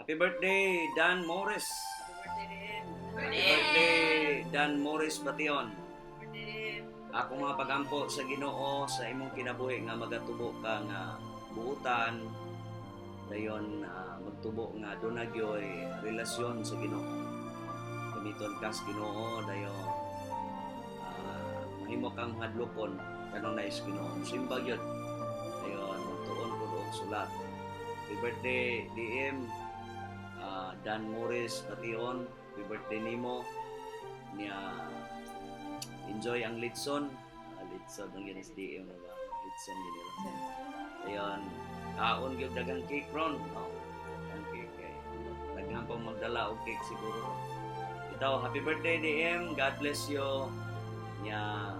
Happy birthday, Dan Morris. Happy birthday, Dan Morris Bation. Ako mga pagampo sa Ginoo sa imong kinabuhi nga magatubo ka nga buutan dayon magtubo nga dunagyoy relasyon sa Ginoo. Gamiton ka sa Ginoo dayon mahimo kang hadlokon kanunay sa Ginoo. Simba gyud. Dayon magtuon pud og sulat. Happy birthday DM Dan Morris Bation. Happy birthday nimo niya. Enjoy ang litson. Litson ang ginis DM na ba? Litson din nila. Ayun, kaon gyud dagang cake ron, no? Dagang cake kay daghang pang magdala og cake siguro. Ito, happy birthday DM. God bless you. Nya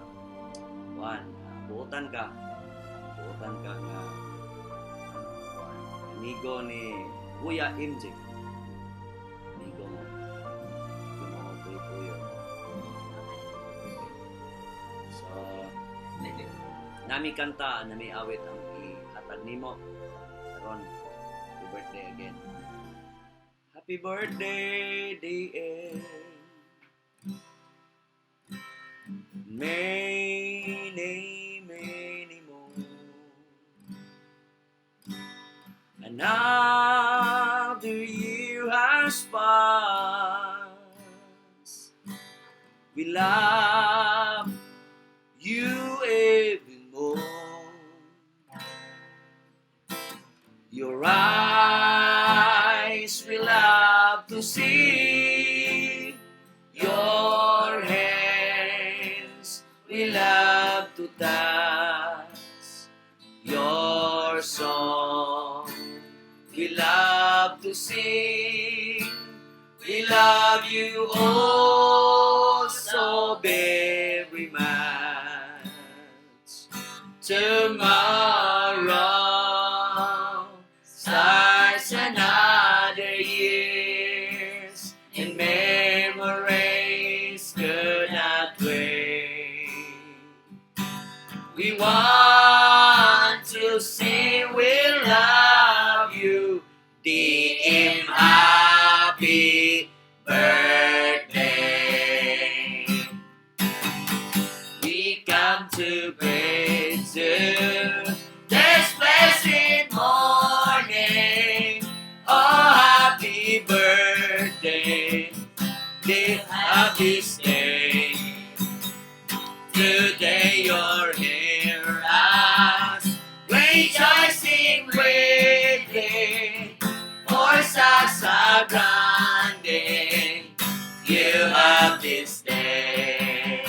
Juan, buotan ka. Buotan ka nga amigo ni Kuya MJ. Amigo mo. Kuya. So, nami kanta, nami awit ang ihatag nimo. Karon, happy birthday again. Happy birthday, DM. Many more. Another year has passed. We love you even more. Your eyes we love to see. Your hands we love to touch. Your song we love to sing. We love you all so very much. Tomorrow starts another years, and memories could not wait. We want to say we love you, DM. Happy birthday. We come to praise you this blessed morning. Oh, happy birthday, the happiest day. Today you're here as rejoicing greatly for Sasa Grande. You have this day.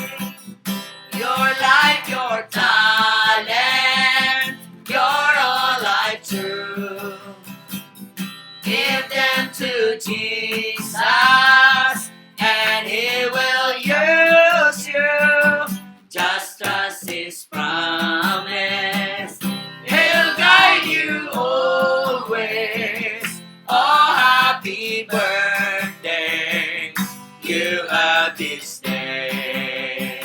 Your life, your talent, your all life true. Give them to Jesus, and He will use you. Just trust His promise. He'll guide you always. Oh, happy birthday. You have this day.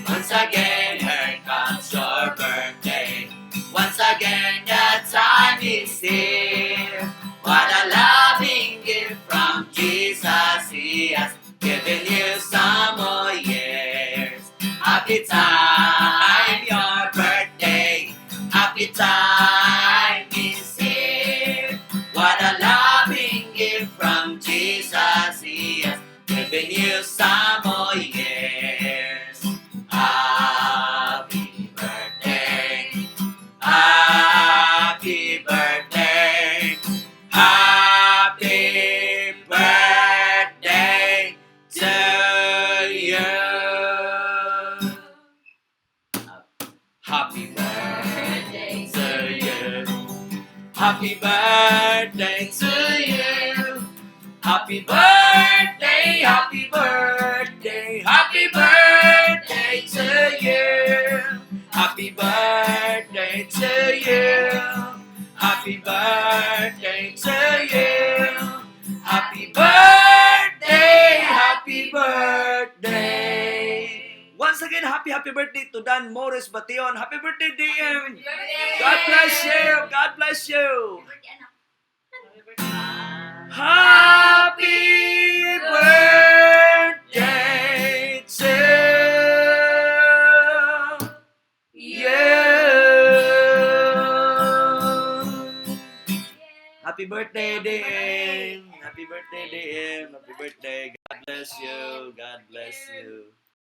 Once again, here comes your birthday. Once again, the time is here. What a loving gift from Jesus. He has given you some more years. Happy time, your birthday. Happy time is here. What a loving gift from Jesus. He has given you some more years. Happy birthday. Happy birthday. Happy birthday to you. Happy birthday to you. Happy birthday to you. Happy birthday, happy birthday, happy birthday to you. Happy birthday to you. Happy birthday to you. Happy birthday, happy birthday. Once again, happy birthday to Dan Morris Bation. Happy birthday, DM. God bless you. God bless you. Happy birthday, DM! Happy birthday, DM! Happy birthday! God bless you! God bless you!